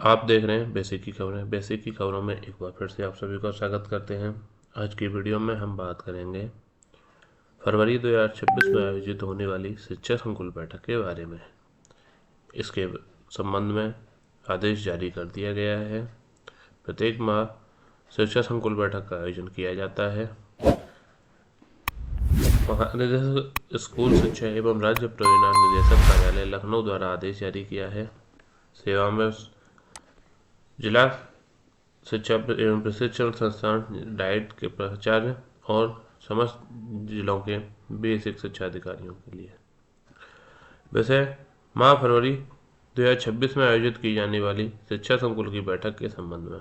आप देख रहे हैं बेसिक की खबरें। बेसिक की खबरों में एक बार फिर से आप सभी का स्वागत करते हैं। आज की वीडियो में हम बात करेंगे फरवरी 2026 में आयोजित होने वाली शिक्षा संकुल बैठक के बारे में। इसके संबंध में आदेश जारी कर दिया गया है। प्रत्येक माह शिक्षा संकुल बैठक का आयोजन किया जाता है। महानिदेशक स्कूल शिक्षा एवं राज्य परियोजना निदेशक कार्यालय लखनऊ द्वारा आदेश जारी किया है। सेवा में जिला शिक्षा एवं प्रशिक्षण संस्थान डाइट के प्राचार्य और समस्त जिलों के बेसिक शिक्षा अधिकारियों के लिए। वैसे माह फरवरी 2026 में आयोजित की जाने वाली शिक्षा संकुल की बैठक के संबंध में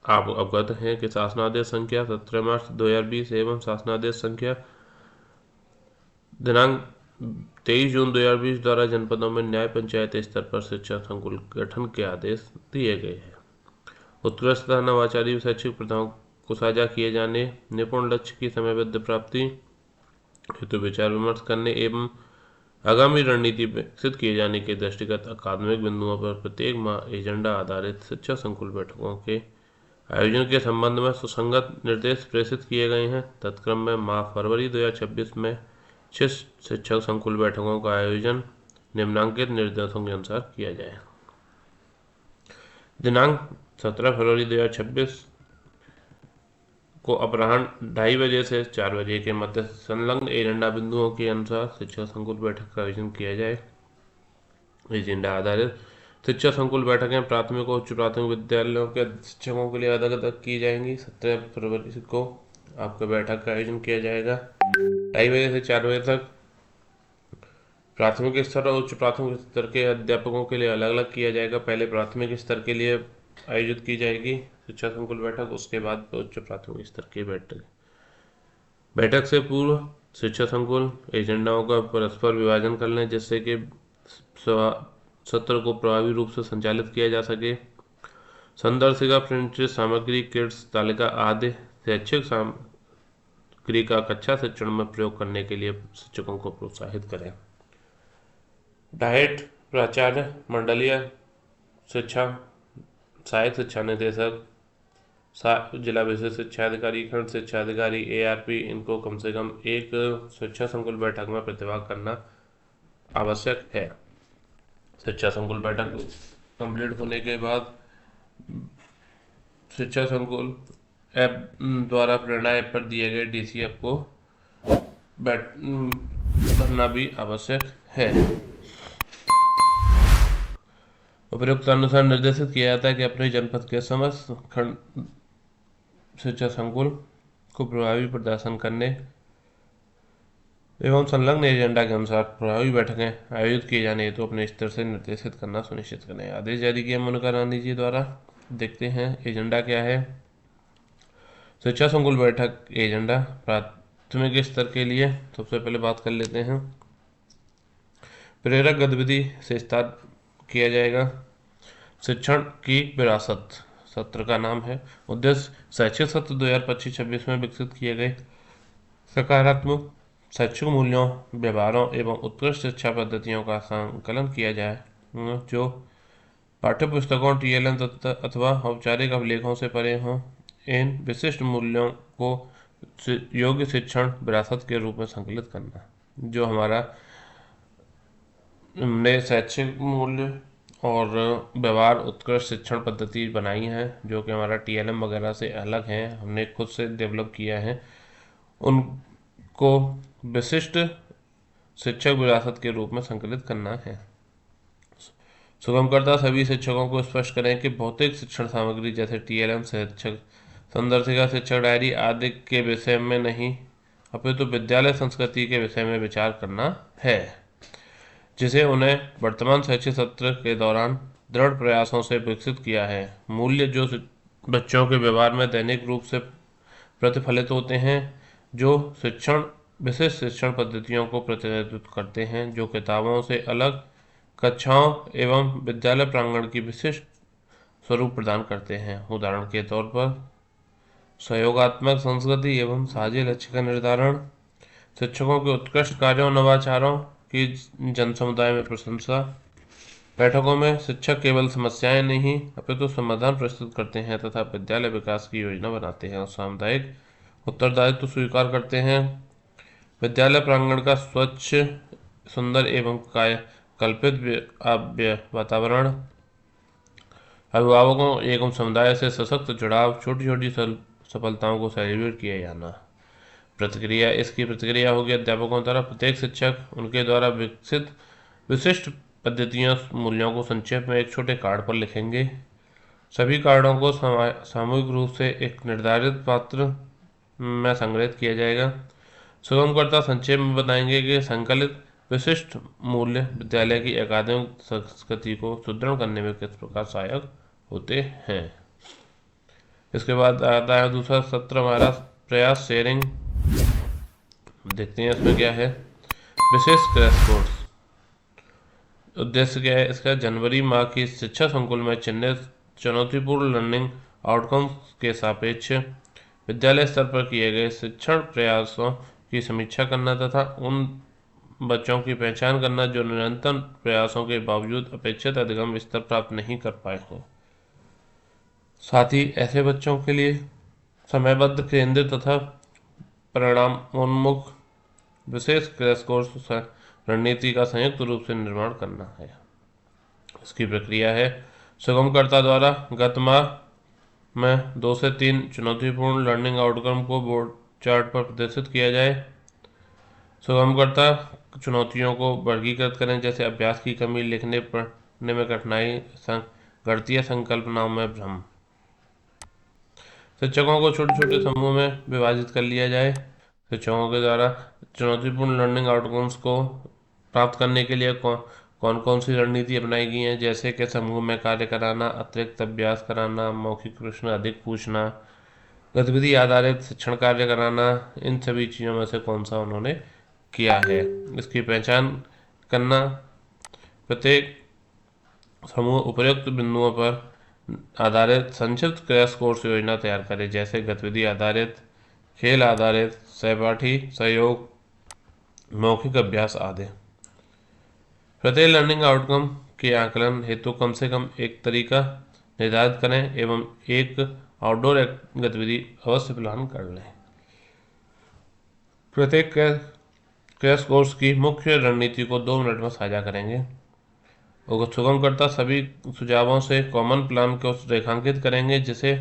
आप अवगत हैं कि शासनादेश संख्या 17 मार्च 2020 एवं शासनादेश संख्या दिनांक 23 जून 2020 द्वारा जनपदों में न्याय पंचायत स्तर पर शिक्षा संकुल गठन के आदेश दिए गए हैं। उत्कृष्टता नवाचारी शैक्षिक प्रथाओं को साझा किए जाने, निपुण लक्ष्य की समयबद्ध प्राप्ति हेतु विचार विमर्श करने एवं आगामी रणनीति विकसित किए जाने के दृष्टिगत अकादमिक बिंदुओं पर प्रत्येक माह एजेंडा आधारित शिक्षा संकुल बैठकों के आयोजन के संबंध में सुसंगत निर्देश प्रेषित किए गए हैं। तत्क्रम में माह फरवरी 2026 में 6 शिक्षक संकुल बैठकों का आयोजन निम्नांकित निर्देशों के अनुसार किया जाए। दिनांक 17 फरवरी 2026 को अपराह्न 2:30 बजे से 4 बजे के मध्य संलग्न एजेंडा बिंदुओं के अनुसार शिक्षा संकुल बैठक का आयोजन किया जाए। एजेंडा आधारित शिक्षा संकुल बैठकें प्राथमिक और उच्च प्राथमिक विद्यालयों के शिक्षकों के लिए अलग अलग की जाएंगी। 17 फरवरी को आपका बैठक का आयोजन किया जाएगा 2:30 बजे से 4 बजे तक। प्राथमिक स्तर और उच्च प्राथमिक स्तर के अध्यापकों के लिए अलग अलग किया जाएगा। पहले प्राथमिक स्तर के लिए आयोजित की जाएगी शिक्षा संकुल बैठक, उसके बाद उच्च प्राथमिक स्तर की बैठक से पूर्व शिक्षा संकुल एजेंडाओं का परस्पर विभाजन कर लें, जिससे कि सत्र को प्रभावी रूप से संचालित किया जा सके। संदर्शिका, प्रिंटेड सामग्री, किट्स, तालिका आदि शैक्षिक सामग्री का कक्षा शिक्षण में प्रयोग करने के लिए शिक्षकों को प्रोत्साहित करें। डाइट प्राचार्य, मंडलीय शिक्षा सहायक शिक्षा निदेशक, जिला विशेष शिक्षा अधिकारी, खंड शिक्षा अधिकारी, ARP, इनको कम से कम एक शिक्षा संकुल बैठक में प्रतिभाग करना आवश्यक है। शिक्षा संकुल बैठक कंप्लीट होने के बाद शिक्षा संकुल ऐप द्वारा प्रेरणा ऐप पर दिए गए DCF को भरना भी आवश्यक है। उपयुक्त अनुसार निर्देशित किया जाता है कि अपने जनपद के समस्त खंड शिक्षा संकुल को प्रभावी प्रदर्शन करने एवं संलग्न एजेंडा के अनुसार प्रभावी बैठकें आयोजित किए जाने हेतु अपने स्तर से निर्देशित करना सुनिश्चित करें। आदेश जारी किया मनोहर गांधी जी द्वारा। देखते हैं एजेंडा क्या है। शिक्षा संकुल बैठक एजेंडा प्राथमिक स्तर के लिए सबसे पहले बात कर लेते हैं। प्रेरक गतिविधि से स्टार्ट किया जाएगा। शिक्षण की विरासत सत्र का नाम है। उद्देश्य शैक्षिक सत्र 2025-26 में विकसित किए गए सकारात्मक शैक्षिक मूल्यों, व्यवहारों एवं उत्कृष्ट शिक्षा पद्धतियों का संकलन किया जाए, जो पाठ्यपुस्तकों, TLM अथवा औपचारिक अभिलेखों से परे हों। इन विशिष्ट मूल्यों को योग्य शिक्षण विरासत के रूप में संकलित करना। जो हमारा हमने शैक्षिक मूल्य और व्यवहार उत्कृष्ट शिक्षण पद्धति बनाई है, जो कि हमारा TLM वगैरह से अलग हैं, हमने खुद से डेवलप किया है, उनको विशिष्ट शिक्षक विरासत के रूप में संकलित करना है। सुगमकर्ता सभी शिक्षकों को स्पष्ट करें कि भौतिक शिक्षण सामग्री जैसे TLM, शिक्षक संदर्शिका, शिक्षक डायरी आदि के विषय में नहीं, अपितु विद्यालय संस्कृति के विषय में विचार करना है, जिसे उन्हें वर्तमान शैक्षिक सत्र के दौरान दृढ़ प्रयासों से विकसित किया है। मूल्य जो बच्चों के व्यवहार में दैनिक रूप से प्रतिफलित होते हैं, जो विशिष्ट शिक्षण पद्धतियों को प्रतिनिधित्व करते हैं, जो किताबों से अलग कक्षाओं एवं विद्यालय प्रांगण की विशिष्ट स्वरूप प्रदान करते हैं। उदाहरण के तौर पर सहयोगात्मक संस्कृति एवं साझे लक्ष्य का निर्धारण, शिक्षकों के उत्कृष्ट कार्यों, नवाचारों की जन समुदाय में प्रशंसा, बैठकों में शिक्षक केवल समस्याएं नहीं अपितु समाधान प्रस्तुत करते हैं तथा विद्यालय विकास की योजना बनाते हैं और सामुदायिक उत्तरदायित्व स्वीकार करते हैं। विद्यालय प्रांगण का स्वच्छ, सुंदर एवं कल्पित वातावरण अभिभावकों एवं समुदाय से सशक्त जुड़ाव, छोटी छोटी सफलताओं को सेलिब्रेट किया जाना। प्रतिक्रिया, इसकी प्रतिक्रिया होगी अध्यापकों द्वारा। प्रत्येक शिक्षक उनके द्वारा विकसित विशिष्ट पद्धतियों मूल्यों को संक्षेप में एक छोटे कार्ड पर लिखेंगे। सभी कार्डों को सामूहिक रूप से एक निर्धारित पात्र में संग्रहित किया जाएगा। सुगमकर्ता संक्षेप में बताएंगे कि संकलित विशिष्ट मूल्य विद्यालय की अकादमिक संस्कृति को सुदृढ़ करने में किस प्रकार सहायक होते हैं। इसके बाद आता है दूसरा सत्र हमारा प्रयास शेयरिंग। देखते हैं इसमें क्या है। विशेष क्रैश कोर्स उद्देश्य क्या है इसका। जनवरी माह की शिक्षा संकुल में चिन्हित चुनौतीपूर्ण लर्निंग आउटकम्स के सापेक्ष विद्यालय स्तर पर किए गए शिक्षण प्रयासों की समीक्षा करना तथा उन बच्चों की पहचान करना जो निरंतर प्रयासों के बावजूद अपेक्षित अधिगम स्तर प्राप्त नहीं कर पाए हैं। साथ ही ऐसे बच्चों के लिए समयबद्ध, केंद्रित तथा परिणामोन्मुख विशेष क्रैश कोर्स रणनीति का संयुक्त रूप से निर्माण करना है। इसकी प्रक्रिया है। सुगमकर्ता द्वारा गत माह में 2 से 3 चुनौतीपूर्ण लर्निंग आउटकम को बोर्ड चार्ट पर प्रदर्शित किया जाए। सुगमकर्ता चुनौतियों को वर्गीकृत करें, जैसे अभ्यास की कमी, लिखने पढ़ने में कठिनाई, गणितीय संकल्पनाओं में भ्रम। शिक्षकों को छोटे छोटे समूह में विभाजित कर लिया जाए। शिक्षकों के द्वारा चुनौतीपूर्ण लर्निंग आउटकम्स को प्राप्त करने के लिए कौन कौन सी रणनीति अपनाई गई हैं, जैसे कि समूह में कार्य कराना, अतिरिक्त अभ्यास कराना, मौखिक प्रश्न अधिक पूछना, गतिविधि आधारित शिक्षण कार्य कराना। इन सभी चीज़ों में से कौन सा उन्होंने किया है, इसकी पहचान करना। प्रत्येक समूह उपयुक्त बिंदुओं पर आधारित संक्षिप्त क्रैश कोर्स योजना तैयार करें, जैसे गतिविधि आधारित, खेल आधारित, सहपाठी सहयोग, मौखिक अभ्यास आदि। प्रत्येक लर्निंग आउटकम के आकलन हेतु कम से कम एक तरीका निर्धारित करें एवं एक आउटडोर गतिविधि अवश्य प्लान कर लें। प्रत्येक क्रैश कोर्स की मुख्य रणनीति को 2 मिनट में साझा करेंगे और सुगमकर्ता सभी सुझावों से कॉमन प्लान को रेखांकित करेंगे, जिसे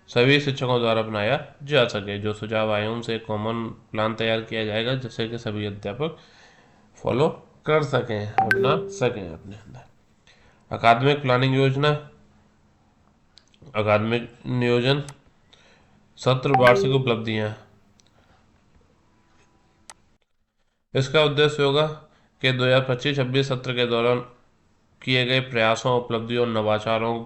सभी शिक्षकों द्वारा अपनाया जा सके। जो सुझाव आए उनसे कॉमन प्लान तैयार किया जाएगा, जिससे कि सभी अध्यापक फॉलो कर सकें, अपना सकें अपने अंदर। अकादमिक प्लानिंग योजना, अकादमिक नियोजन, सत्र वार्षिक उपलब्धियां। इसका उद्देश्य होगा कि 2025-26 सत्र के दौरान किए गए प्रयासों, उपलब्धियों और नवाचारों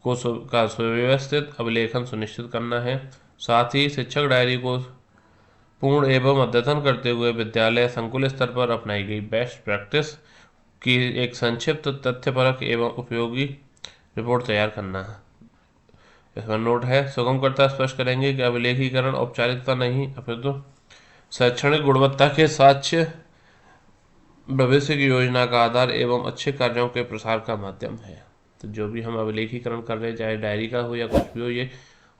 का सुव्यवस्थित अभिलेखन सुनिश्चित करना है। साथ ही शिक्षक डायरी को पूर्ण एवं अद्यतन करते हुए विद्यालय संकुल स्तर पर अपनाई गई बेस्ट प्रैक्टिस की एक संक्षिप्त, तथ्यपरक एवं उपयोगी रिपोर्ट तैयार करना है। इसका नोट है। सुगमकर्ता स्पष्ट करेंगे कि अभिलेखीकरण औपचारिकता नहीं अपितु शैक्षणिक गुणवत्ता के साक्ष्य, भविष्य की योजना का आधार एवं अच्छे कार्यों के प्रसार का माध्यम है। तो जो भी हम अभिलेखीकरण कर रहे हैं, चाहे डायरी का हो या कुछ भी हो, ये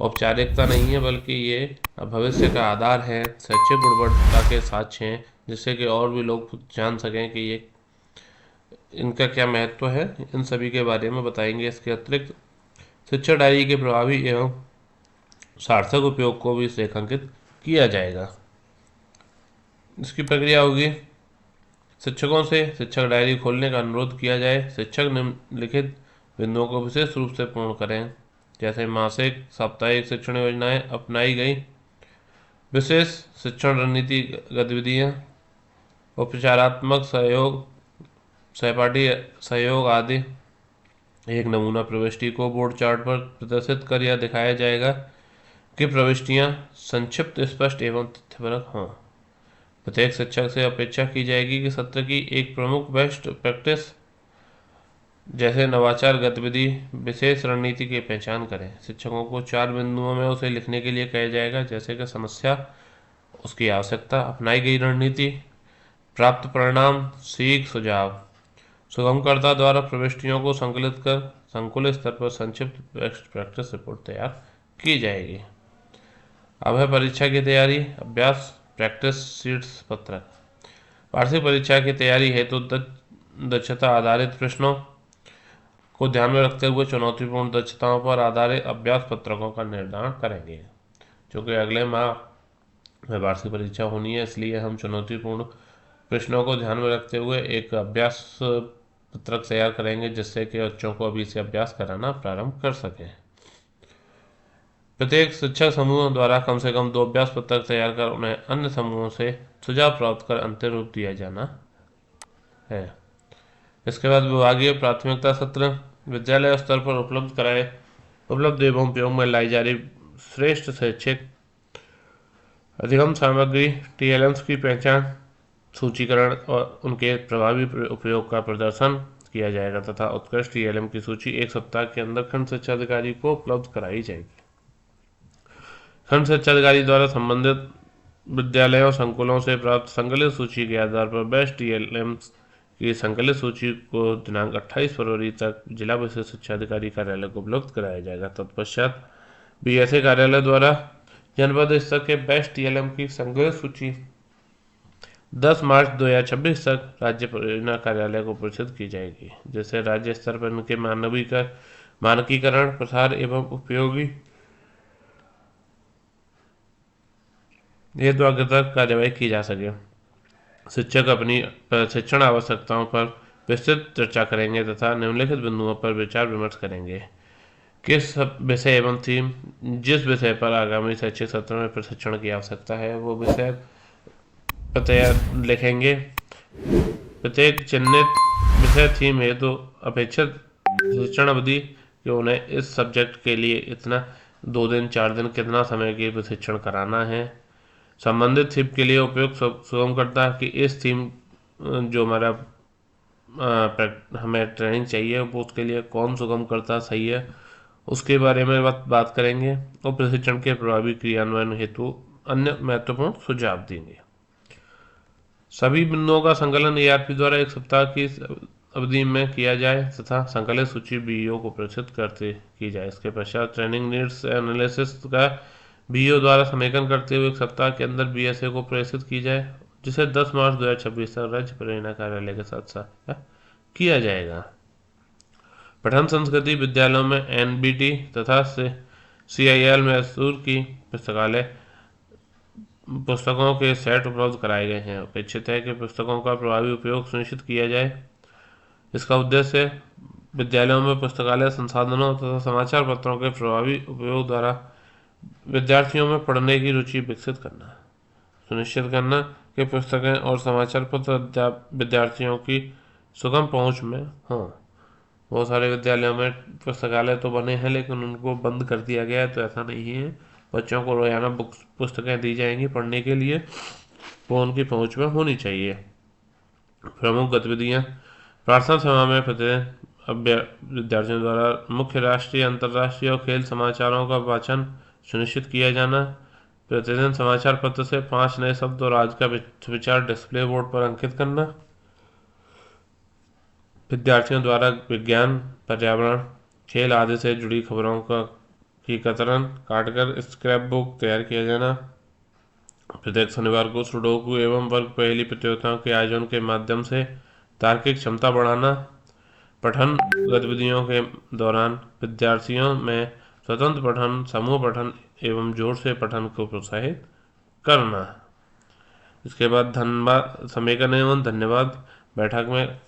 औपचारिकता नहीं है बल्कि ये भविष्य का आधार है, शैक्षिक गुणवत्ता के साक्ष्य हैं, जिससे कि और भी लोग जान सकें कि ये इनका क्या महत्व है। इन सभी के बारे में बताएंगे। इसके अतिरिक्त शिक्षा डायरी के प्रभावी एवं सार्थक उपयोग को भी रेखांकित किया जाएगा। इसकी प्रक्रिया होगी। शिक्षकों से शिक्षक डायरी खोलने का अनुरोध किया जाए। शिक्षक निम्नलिखित बिंदुओं को विशेष रूप से पूर्ण करें, जैसे मासिक, साप्ताहिक शिक्षण योजनाएं अपनाई गई, विशेष शिक्षण रणनीति गतिविधियां, उपचारात्मक सहयोग, सहपाठी सहयोग आदि। एक नमूना प्रविष्टि को बोर्ड चार्ट पर प्रदर्शित कर यह दिखाया जाएगा कि प्रविष्टियां संक्षिप्त, स्पष्ट एवं तथ्यपरक हों। प्रत्येक शिक्षक से अपेक्षा की जाएगी कि सत्र की एक प्रमुख बेस्ट प्रैक्टिस जैसे नवाचार गतिविधि, विशेष रणनीति की पहचान करें। शिक्षकों को 4 बिंदुओं में उसे लिखने के लिए कहा जाएगा, जैसे कि समस्या, उसकी आवश्यकता, अपनाई गई रणनीति, प्राप्त परिणाम, सीख, सुझाव। सुगमकर्ता द्वारा प्रविष्टियों को संकलित कर संकुल स्तर पर संक्षिप्त प्रैक्टिस रिपोर्ट तैयार की जाएगी। अब है परीक्षा की तैयारी, अभ्यास प्रैक्टिस शीट्स पत्रक। वार्षिक परीक्षा की तैयारी हेतु दक्षता आधारित प्रश्नों को ध्यान में रखते हुए चुनौतीपूर्ण दक्षताओं पर आधारित अभ्यास पत्रकों का निर्धारण करेंगे। क्योंकि अगले माह में वार्षिक परीक्षा होनी है, इसलिए हम चुनौतीपूर्ण प्रश्नों को ध्यान में रखते हुए एक अभ्यास पत्रक तैयार करेंगे, जिससे कि बच्चों को अभी से अभ्यास कराना प्रारंभ कर सकें। प्रत्येक शिक्षक समूह द्वारा कम से कम 2 अभ्यास पत्रक तैयार कर उन्हें अन्य समूहों से सुझाव प्राप्त कर अंतिम रूप दिया जाना है। इसके बाद विभागीय प्राथमिकता सत्र विद्यालय स्तर पर उपलब्ध एवं उपयोग में लाई जा रही श्रेष्ठ शैक्षिक अधिगम सामग्री TLMs की पहचान, सूचीकरण और उनके प्रभावी उपयोग का प्रदर्शन किया जाएगा तथा उत्कृष्ट TLM की सूची 1 सप्ताह के अंदर खंड शिक्षा अधिकारी को उपलब्ध कराई जाएगी। खंड शिक्षा अधिकारी द्वारा संबंधित विद्यालयों संकुलों से प्राप्त संकलित सूची के आधार पर बेस्ट TLMs की संकलित सूची को दिनांक 28 फरवरी तक जिला विशिष्ट शिक्षा अधिकारी कार्यालय को उपलब्ध कराया जाएगा। तत्पश्चात BSA कार्यालय द्वारा जनपद स्तर के बेस्ट TLM की संकलित सूची 10 मार्च 2026 तक राज्य परियोजना कार्यालय को प्रेषित की जाएगी, जिससे राज्य स्तर पर इनके मानकीकरण, प्रसार एवं उपयोगी हेतु आगे तक कार्यवाही की जा सके। शिक्षक अपनी प्रशिक्षण आवश्यकताओं पर विस्तृत चर्चा करेंगे तथा निम्नलिखित बिंदुओं पर विचार विमर्श करेंगे। किस विषय एवं थीम, जिस विषय पर आगामी शैक्षिक सत्र में प्रशिक्षण की आवश्यकता है वो विषय तैयार लिखेंगे। प्रत्येक चिन्हित विषय थीम हेतु अपेक्षित प्रशिक्षण अवधि कि उन्हें इस सब्जेक्ट के लिए इतना 2 दिन 4 दिन कितना समय की प्रशिक्षण कराना है। संबंधित थीम के लिए उपयुक्त सुगमकर्ता कि इस थीम जो हमारा हमें ट्रेनिंग चाहिए वो उसके लिए कौन सुगमकर्ता सही है, उसके बारे में बात करेंगे और प्रशिक्षण के प्रभावी क्रियान्वयन हेतु अन्य महत्वपूर्ण सुझाव देंगे। सभी बिंदुओं का संकलन ARP द्वारा 1 सप्ताह की अवधि में किया जाए तथा संकलित सूची BEO को प्रेषित की जाए। इसके पश्चात ट्रेनिंग नीड्स एनालिसिस का BEO द्वारा समेकन करते हुए 1 सप्ताह के अंदर BSA को प्रेषित की जाए, जिसे 10 मार्च 2026 तक राज्य परियोजना कार्यालय के साथ साथ किया जाएगा। पठन संस्कृति विद्यालयों में NBT तथा CIL मैसूर की पुस्तकों के सेट उपलब्ध कराए गए हैं। अपेक्षित है कि पुस्तकों का प्रभावी उपयोग सुनिश्चित किया जाए। इसका उद्देश्य विद्यालयों में पुस्तकालय संसाधनों तथा समाचार पत्रों के प्रभावी उपयोग द्वारा विद्यार्थियों में पढ़ने की रुचि विकसित करना, सुनिश्चित करना कि पुस्तकें और समाचार पत्र विद्यार्थियों की सुगम पहुंच में हों। बहुत सारे विद्यालयों में पुस्तकालय तो बने हैं लेकिन उनको बंद कर दिया गया है, तो ऐसा नहीं है। बच्चों को रोजाना पुस्तकें दी जाएंगी पढ़ने के लिए, वो उनकी पहुंच में होनी चाहिए। प्रमुख गतिविधियां प्रार्थना सभा में प्रतिदिन विद्यार्थियों द्वारा मुख्य राष्ट्रीय, अंतर्राष्ट्रीय और खेल समाचारों का वाचन सुनिश्चित किया जाना। प्रतिदिन समाचार पत्र से 5 नए शब्द और आज का विचार डिस्प्ले बोर्ड पर अंकित करना। विद्यार्थियों द्वारा विज्ञान, पर्यावरण, खेल आदि से जुड़ी खबरों की कतरन काटकर स्क्रैप बुक तैयार किया जाना। प्रत्येक शनिवार को सुडोकू एवं वर्ग पहेली प्रतियोगिताओं के आयोजन के माध्यम से तार्किक क्षमता बढ़ाना। पठन गतिविधियों के दौरान विद्यार्थियों में स्वतंत्र पठन, समूह पठन एवं जोर से पठन को प्रोत्साहित करना। इसके बाद धन्यवाद समेकन एवं धन्यवाद बैठक में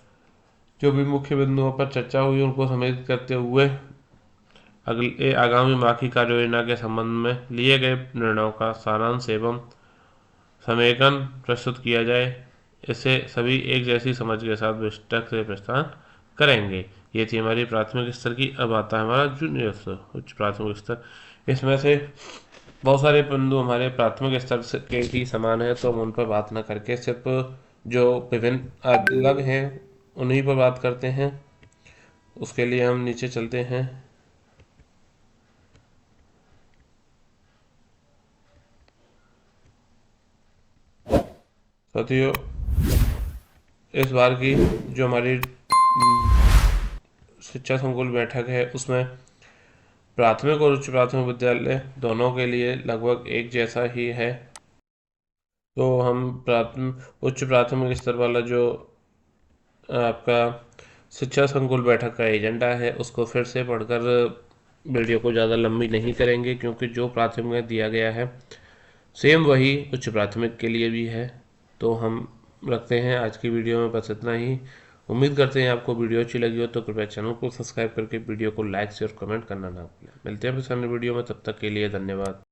जो भी मुख्य बिंदुओं पर चर्चा हुई उनको समेकित करते हुए अगले आगामी माह की कार्य योजना के संबंध में लिए गए निर्णयों का सारांश एवं समेकन प्रस्तुत किया जाए। इसे सभी एक जैसी समझ के साथ पुस्तक से प्रस्थान करेंगे। ये थी हमारी प्राथमिक स्तर की। अब आता है हमारा जूनियर स्तर, उच्च प्राथमिक स्तर। इसमें से बहुत सारे बिंदु हमारे प्राथमिक स्तर के ही समान है, तो हम उन पर बात न करके सिर्फ जो विभिन्न अलग हैं उन्हीं पर बात करते हैं। उसके लिए हम नीचे चलते हैं। साथियों, इस बार की जो हमारी शिक्षा संकुल बैठक है उसमें प्राथमिक और उच्च प्राथमिक विद्यालय दोनों के लिए लगभग एक जैसा ही है। तो हम प्राथमिक उच्च प्राथमिक स्तर वाला जो आपका शिक्षा संकुल बैठक का एजेंडा है उसको फिर से पढ़कर वीडियो को ज़्यादा लंबी नहीं करेंगे, क्योंकि जो प्राथमिक दिया गया है सेम वही उच्च प्राथमिक के लिए भी है। तो हम रखते हैं आज की वीडियो में बस इतना ही। उम्मीद करते हैं आपको वीडियो अच्छी लगी हो तो कृपया चैनल को सब्सक्राइब करके वीडियो को लाइक शेयर कमेंट करना ना भूलें। मिलते हैं फिर अगले वीडियो में, तब तक के लिए धन्यवाद।